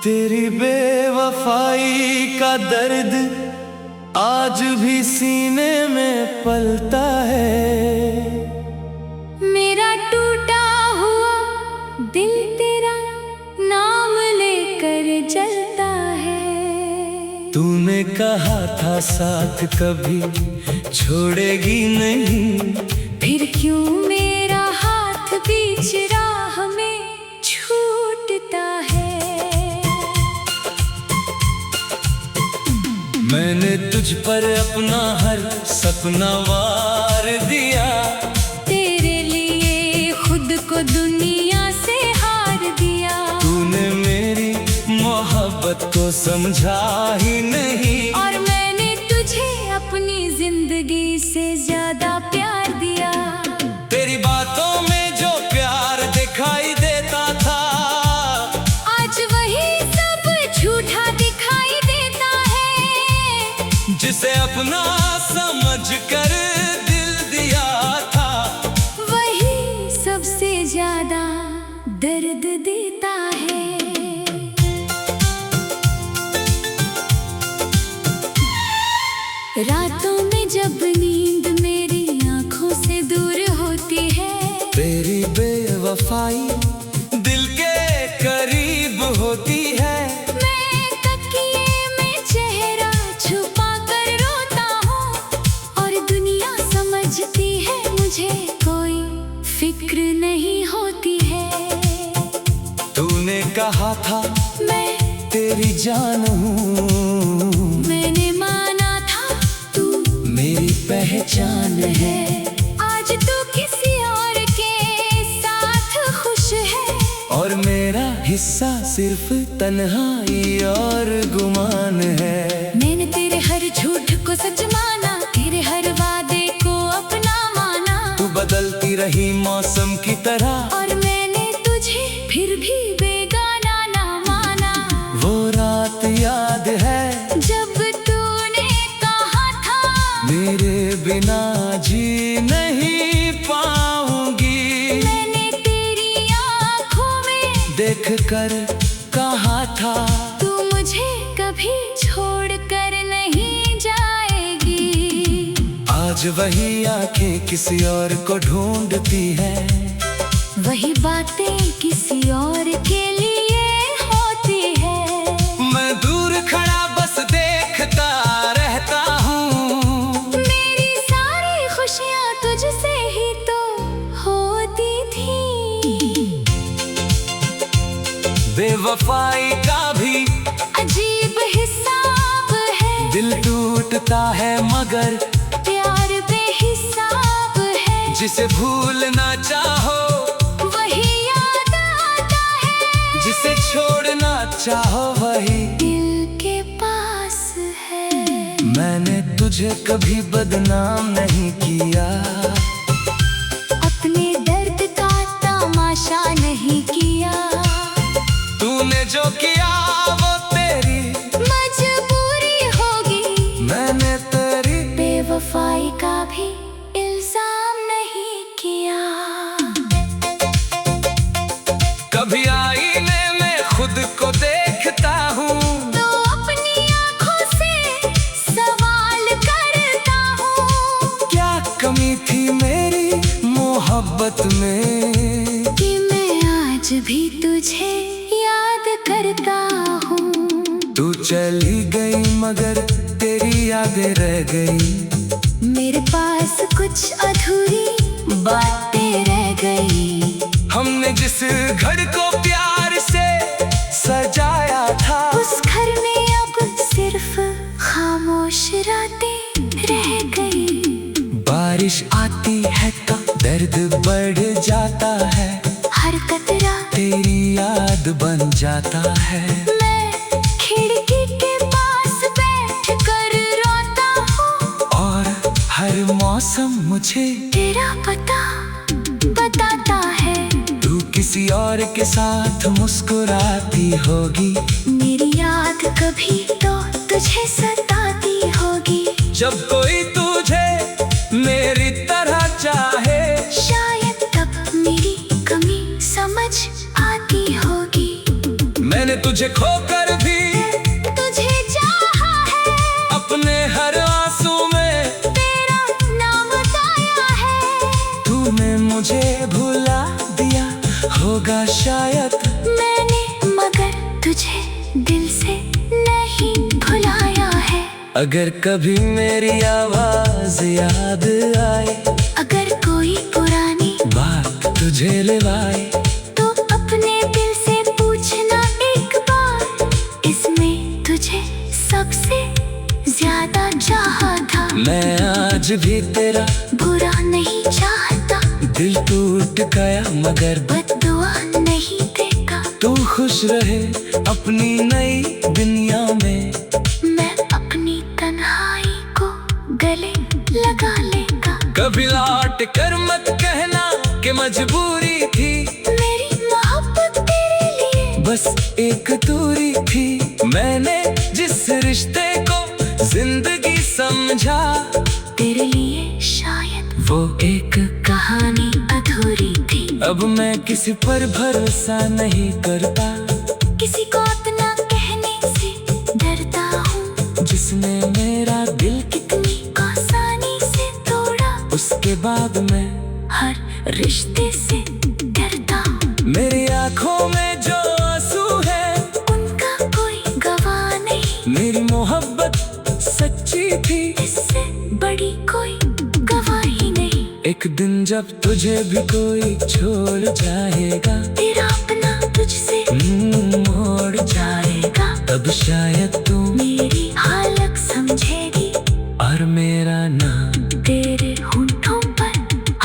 तेरी बेवफाई का दर्द आज भी सीने में पलता है। मेरा टूटा हुआ दिल तेरा नाम लेकर जलता है। तूने कहा था साथ कभी छोड़ेगी नहीं, फिर क्यों मेरा हाथ बीच राह में छूटता है। मैंने तुझ पर अपना हर सपना वार दिया, तेरे लिए खुद को दुनिया से हार दिया। तूने मेरी मोहब्बत को समझा ही नहीं, और मैंने तुझे अपनी जिंदगी से ज्यादा प्यार दिया। तेरी बातों में जो प्यार दिखाई देता था, आज वही सब झूठा दिखाई देता है। जिसे अपना समझ कर दिल दिया था, वही सबसे ज्यादा दर्द देता है। रातों में जब नींद मेरी आंखों से दूर होती है, तेरी बेवफाई दिल के करीब होती है। मैं तकिए में चेहरा छुपा कर रोता हूँ, और दुनिया समझती है मुझे कोई फिक्र नहीं होती है। तूने कहा था मैं तेरी जान हूँ, मैंने माना था तू मेरी पहचान है। आज तू किसी और के साथ खुश है, और मेरा हिस्सा सिर्फ तन्हाई और गुमान है। मैंने तेरे हर झूठ को सच माना, तेरे हर वादे को अपना माना। तू बदलती रही मौसम की तरह, और मैंने तुझे फिर भी बेगाना ना माना। वो रात याद है जब तूने कहा था मेरे बिना जी नहीं पाऊंगी, मैंने तेरी आँखों में देख कर कहा था तू मुझे कभी छोड़ कर नहीं जाएगी। आज वही आंखें किसी और को ढूंढती है, वही बातें किसी और के लिए होती है। मैं दूर खड़ा बस देखता रहता हूँ। मेरी सारी खुशियाँ तुझसे ही तो होती थी। बेवफाई का भी अजीब हिसाब है, दिल टूटता है मगर प्यार बेहिसाब है। जिसे भूलना चाहो वही याद आता है, जिसे छोड़ना चाहो वही दिल के पास है। मैंने तुझे कभी बदनाम नहीं किया, अपने दर्द का तमाशा नहीं किया। तूने जो किया वो तेरी मजबूरी होगी, मैंने तेरी बेवफाई का भी इल्जाम नहीं किया। कभी आईने में खुद को देखता हूँ, तो अपनी आँखों से सवाल करता हूँ, क्या कमी थी मेरी मोहब्बत में कि मैं आज भी तुझे याद करता हूँ। तू चली गई मगर तेरी यादें रह गई, मेरे पास कुछ अधूरी बातें रह गई। हमने जिस घर को प्यार से सजाया था, उस घर में अब सिर्फ खामोश रातें रह गई। बारिश आती है तो दर्द बढ़ जाता है, हर कतरा तेरी याद बन जाता है। मैं खिड़की के पास बैठ कर रोता हूँ, और हर मौसम मुझे तेरा पता बताता है। तू किसी और के साथ मुस्कुराती होगी, मेरी याद कभी तो तुझे सताती होगी। जब कोई तुझे मेरी तरह चाहे, शायद तब मेरी कमी समझ आती होगी। मैंने तुझे खोकर भी तुझे चाहा है, अपने हर आंसू में तेरा नाम गाया है। तूने मुझे भुला दिया होगा शायद मैंने मगर तुझे दिल से नहीं भुलाया है। अगर कभी मेरी आवाज याद आए, अगर कोई पुरानी बात तुझे लेवाए, तो अपने दिल से पूछना एक बार, इसमें तुझे सबसे ज्यादा चाहा था। मैं आज भी तेरा बुरा नहीं चाहता, दिल टूट गया मगर बद्दुआ नहीं देगा। तू खुश रहे अपनी नई दुनिया में, मैं अपनी तन्हाई को गले लगा लेगा। कभी लौट कर मत कहना कि मजबूरी थी, मेरी मोहब्बत तेरे लिए बस एक दूरी थी। मैंने जिस रिश्ते को जिंदगी समझा, तेरे लिए शायद वो एक कहानी अधूरी थी। अब मैं किसी पर भरोसा नहीं करता, किसी को अपना कहने से डरता हूँ। जिसने मेरा दिल कितनी आसानी से तोड़ा, उसके बाद मैं हर रिश्ते से डरता हूँ। मेरी आंखों में जो आंसू है उनका कोई गवाह नहीं, मेरी मोहब्बत सच्ची थी, इससे बड़ी कोई गवाही नहीं। एक दिन जब तुझे भी कोई छोड़ जाएगा, तेरा अपना तुझसे मोड़ जाएगा, तब शायद तू मेरी हालत समझेगी और मेरा नाम तेरे होठों पर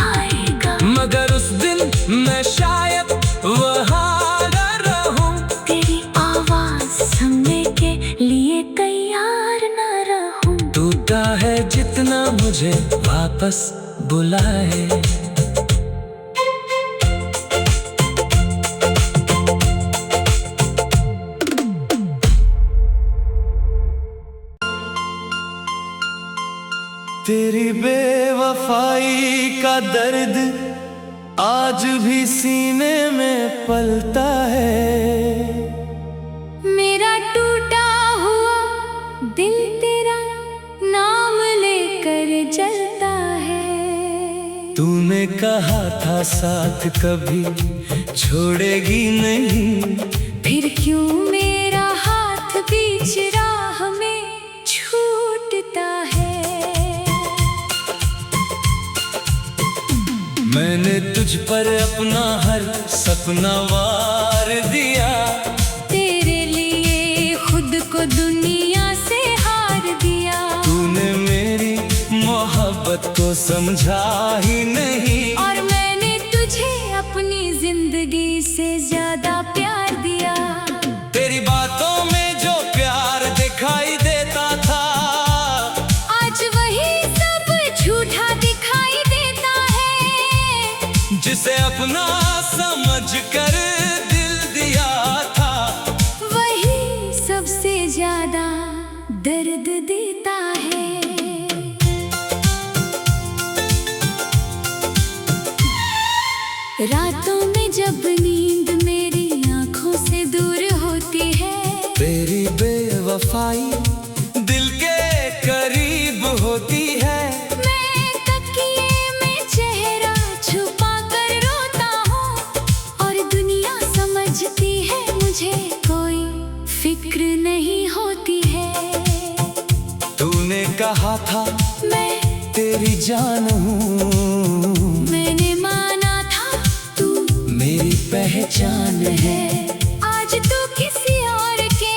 आएगा। मगर उस दिन मैं शायद वहाँ न रहूं, तेरी आवाज सुनने के लिए तैयार न रहूं। टूटा है जितना मुझे वापस बुलाए। तेरी बेवफाई का दर्द आज भी सीने में पलता है। मेरा टूटा हुआ दिल तेरा नाम लेकर जलता है। तूने कहा था साथ कभी छोड़ेगी नहीं, फिर क्यों मेरा हाथ बीच राह में छूटता है। मैंने तुझ पर अपना हर सपना वार दिया, तेरे लिए खुद को दुनिया से हार दिया। तूने मेरी मोहब्बत को समझा ही नहीं, और मैंने तुझे अपनी जिंदगी से ज्यादा प्यार दिया। तेरी बातों में जो प्यार दिखाई देता था, आज वही सब झूठा दिखाई देता है। जिसे अपना समझ कर दिल दिया था, वही सबसे ज्यादा दर्द देता है। रातों में जब नींद मेरी आंखों से दूर होती है, तेरी बेवफाई दिल के करीब होती है। मैं तकिए में चेहरा छुपा कर रोता हूँ, और दुनिया समझती है मुझे कोई फिक्र नहीं होती है। तूने कहा था मैं तेरी जान हूँ, मैंने माना था तू मेरी पहचान है। आज तू किसी और के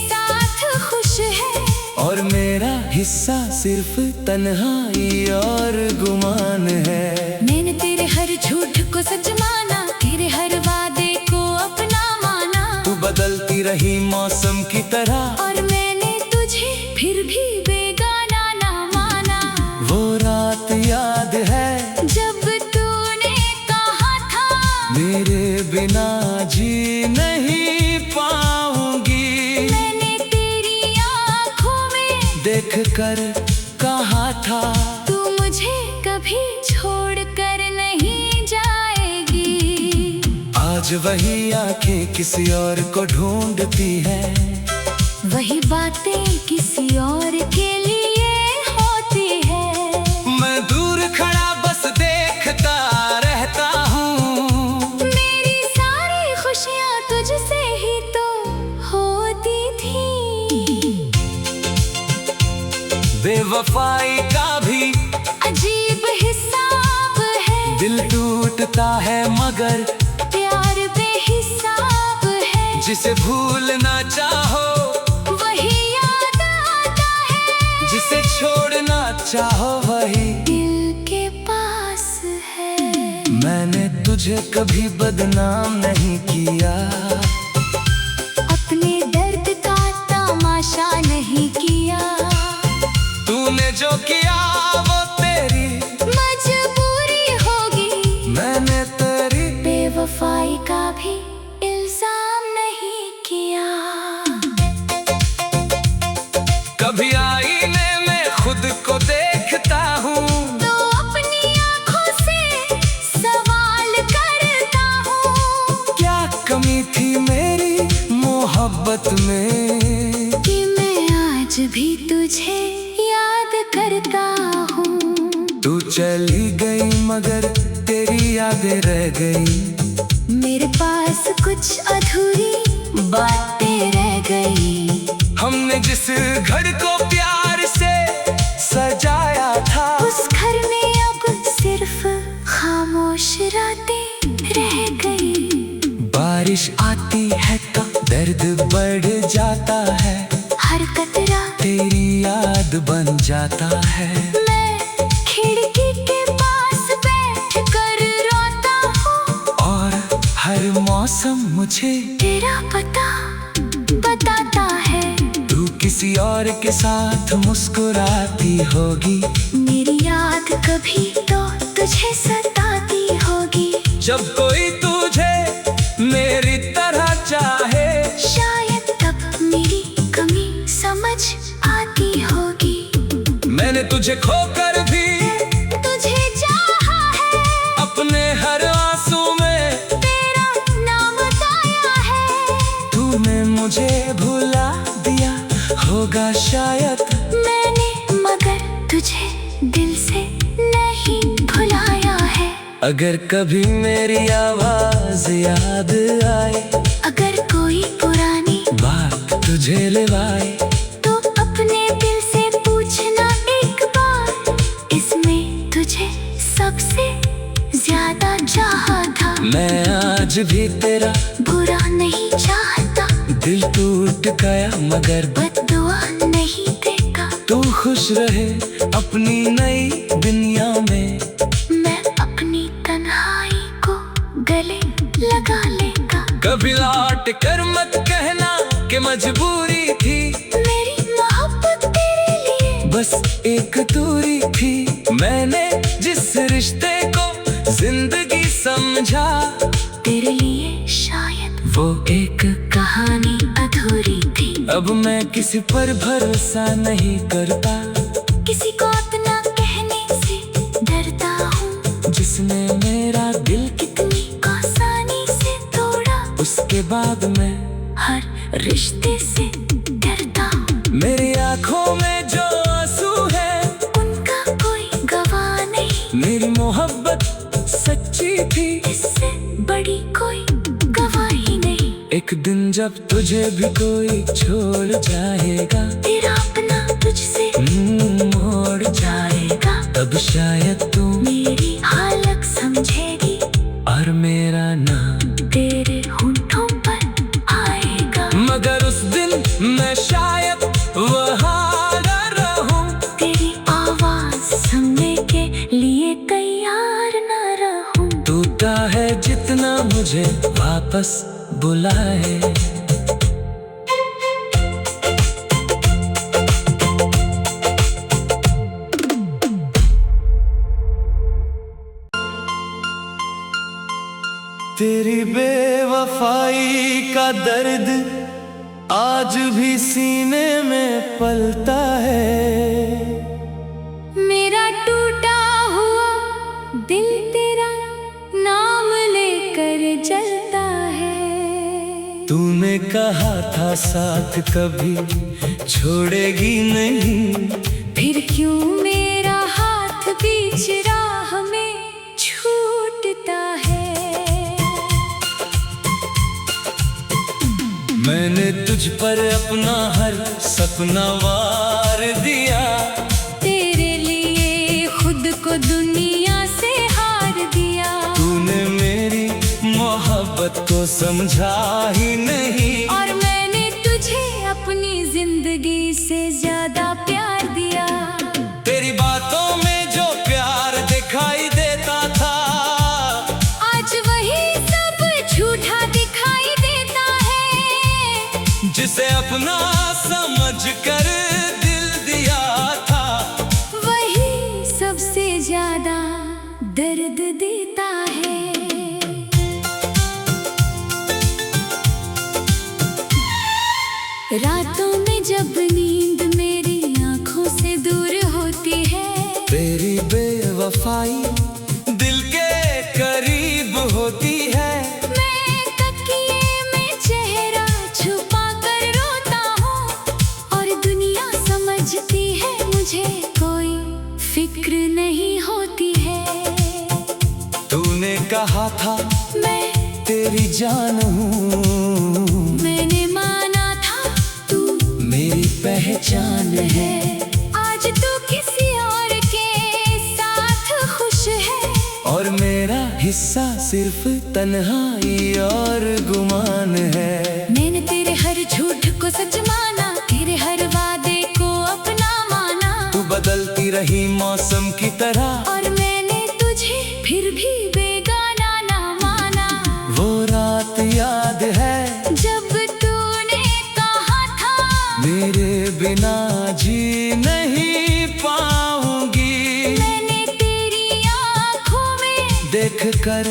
साथ खुश है, और मेरा हिस्सा सिर्फ तन्हाई और गुमान है। मैंने तेरे हर झूठ को सच माना, तेरे हर वादे को अपना माना। तू बदलती रही मौसम की तरह, और मैंने तुझे फिर भी बेगाना ना माना। वो रात याद है जब तूने कहा था मेरे बिना जी नहीं पाऊंगी। मैंने तेरी आँखों में देख कर कहा था तू मुझे कभी छोड़ कर नहीं जाएगी। आज आज वही आंखें किसी और को ढूंढती हैं, वही बातें किसी और के लिए होती है। मैं दूर खड़ा बस देखता रहता हूँ, मेरी सारी खुशियाँ तुझसे ही तो होती थी। बेवफाई का भी अजीब हिसाब है, दिल टूटता है मगर प्यार बेहिसाब है। जिसे भूलना चाहो वही याद आता है, जिसे छोड़ना चाहो वही दिल के पास है। मैंने तुझे कभी बदनाम नहीं किया, अपने दर्द का तमाशा नहीं किया। तूने जो किया वो तेरी मजबूरी होगी, मैंने तेरी बेवफाई का भी इल्जाम नहीं किया। कभी आईने में खुद को देखता हूँ, तो अपनी आँखों से सवाल करता हूँ, क्या कमी थी मेरी मोहब्बत में कि मैं आज भी तुझे याद करता हूँ। तू चली गई मगर तेरी यादें रह गई, मेरे पास कुछ अधूरी बातें रह गई। हमने जिस घर को प्यार से सजाया था, उस घर में अब सिर्फ खामोश रातें रह गई। बारिश आती है तो दर्द बढ़ जाता है, हर कतरा तेरी याद बन जाता है। मैं खिड़की के पास बैठ कर रोता हूँ, और हर मौसम मुझे तेरा पता बताता है। तू किसी और के साथ मुस्कुराती होगी, मेरी याद कभी तो तुझे सताती होगी। जब कोई तुझे मेरी तरह चाहे, शायद तब मेरी कमी समझ आती होगी। मैंने तुझे खोकर भी तुझे चाहा है, अपने हर आंसू में तेरा नाम गाया है। तूने मुझे भुला दिया होगा शायद, मैंने मगर तुझे दिल से नहीं भुलाया है। अगर कभी मेरी आवाज याद आए, अगर कोई पुरानी बात तुझे लेवाए, तो अपने दिल से पूछना एक बार, इसमें तुझे सबसे ज्यादा चाहा था। मैं आज भी तेरा बुरा नहीं चाहता, दिल टूट गया मगर बद्दुआ नहीं देगा। तू खुश रहे अपनी नई दुनिया में, मैं अपनी तन्हाई को गले लगा लेगा। कभी लौट कर मत कहना कि मजबूरी थी, मेरी मोहब्बत तेरे लिए बस एक दूरी थी। मैंने जिस रिश्ते को जिंदगी समझा, तेरे लिए शायद वो एक कहानी अधूरी थी। अब मैं किसी पर भरोसा नहीं करता, किसी को अपना कहने से डरता हूँ। जिसने मेरा दिल कितनी आसानी से तोड़ा, उसके बाद मैं हर रिश्ते से डरता हूँ। मेरी आंखों में जो आंसू है उनका कोई गवाह नहीं, मेरी मोहब्बत सच्ची थी, इससे बड़ी कोई गवाही नहीं। एक दिन जब तुझे भी कोई छोड़ जाएगा, तेरा अपना तुझसे मोड़ जाएगा, तब शायद तू मेरी हालत समझेगी, और मेरा नाम तेरे होठों पर आएगा। मगर उस दिन मैं शायद वहाँ न रहूं, तेरी आवाज सुनने के लिए तैयार न रहूं। टूटा है जितना मुझे वापस बुलाए। तेरी बेवफाई का दर्द आज भी सीने में पलता है। मेरा टूटा हुआ दिल तेरा नाम लेकर जलता तूने कहा था साथ कभी छोड़ेगी नहीं, फिर क्यों मेरा हाथ बीच राह में छूटता है। मैंने तुझ पर अपना हर सपना वार दिया, तेरे लिए खुद को दुनिया से हार दिया। तूने मेरी मोहब्बत को समझा ही नहीं, और मैंने तुझे अपनी जिंदगी से ज्यादा प्यार दिया। तेरी बातों में जो प्यार दिखाई देता था, आज वही सब झूठा दिखाई देता है। जिसे अपना समझ कर दिल दिया था, वही सबसे ज्यादा दर्द देता है। रातों में जब नींद मेरी आंखों से दूर होती है, तेरी बेवफाई दिल के करीब होती है। मैं तकिए में चेहरा छुपा कर रोता हूँ, और दुनिया समझती है मुझे कोई फिक्र नहीं होती है। तूने कहा था मैं तेरी जान हूँ, मैंने माना था तू मेरी पहचान है। आज तू किसी और के साथ खुश है, और मेरा हिस्सा सिर्फ तन्हाई और गुमान है। मैंने तेरे हर झूठ को सच माना, तेरे हर वादे को अपना माना। तू बदलती रही मौसम की तरह, और मैंने तुझे फिर भी बेगाना ना माना। वो रात याद है जब तूने कहा था मेरे बिना जी नहीं पाऊंगी। मैंने तेरी आँखों में देख कर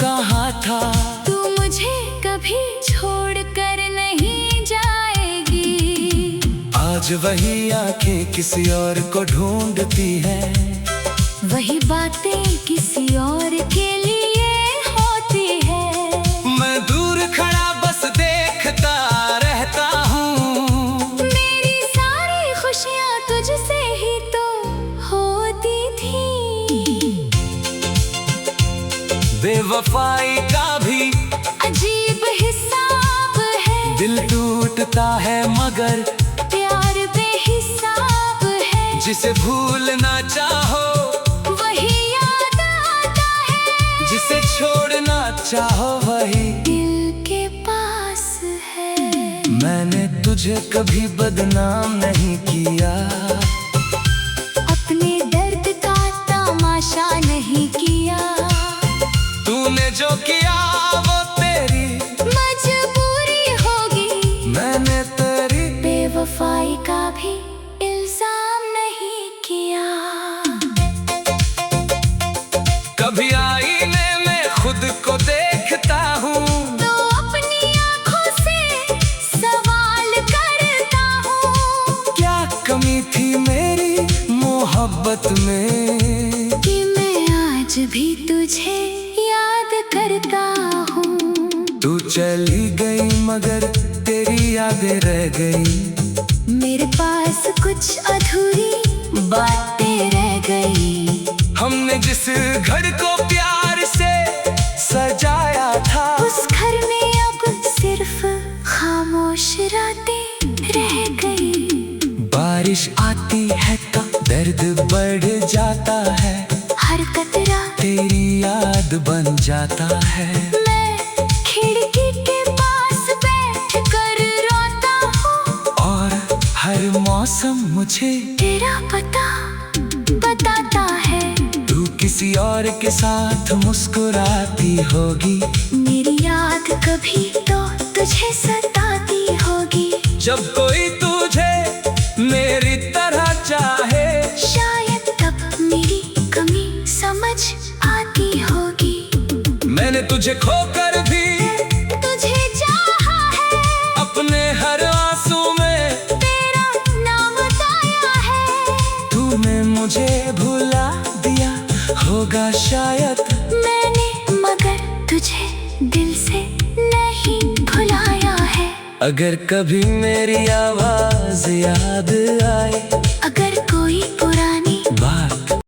कहा था तू मुझे कभी छोड़ कर नहीं जाएगी। आज वही आंखें किसी और को ढूंढती है, वही बातें किसी और के लिए होती है। मैं दूर खड़ा बस देखता रहता हूँ। मेरी सारी खुशियाँ तुझसे ही तो होती थी। बेवफाई का भी अजीब हिसाब है, दिल टूटता है मगर प्यार बेहिसाब है। जिसे भूलना चाहो वही याद आता है, जिसे छोड़ना चाहो वही दिल के पास है। मैंने तुझे कभी बदनाम नहीं किया, अपने दर्द का तमाशा नहीं किया। तूने जो किया वो तेरी मजबूरी होगी, मैंने तेरी बेवफाई का भी इल्जाम नहीं किया। कभी आईने में खुद को देखता हूँ, तो अपनी आँखों से सवाल करता हूँ, क्या कमी थी मेरी मोहब्बत में कि मैं आज भी तुझे याद करता हूँ। तू चली गई मगर तेरी यादें रह गई, मेरे पास कुछ अधूरी बातें रह गई। हमने जिस घर को प्यार से सजाया था, उस घर में अब सिर्फ खामोश रातें रह गई। बारिश आती है तो दर्द बढ़ जाता है, हर कतरा तेरी याद बन जाता है। मैं खिड़की के पास बैठ कर रोता हूँ, और हर मौसम मुझे तेरा पता बताता है। तू किसी और के साथ मुस्कुराती होगी, मेरी याद कभी तो तुझे सताती होगी। जब कोई तुझे मेरी तरह चाहे, शायद तब मेरी कमी समझ आती होगी। मैंने तुझे खोकर भी तुझे चाहा है, अपने हर आंसू में तेरा नाम गाया है। तूने मुझे भुला दिया होगा शायद, मैंने मगर तुझे दिल से नहीं भुलाया अगर कभी मेरी आवाज याद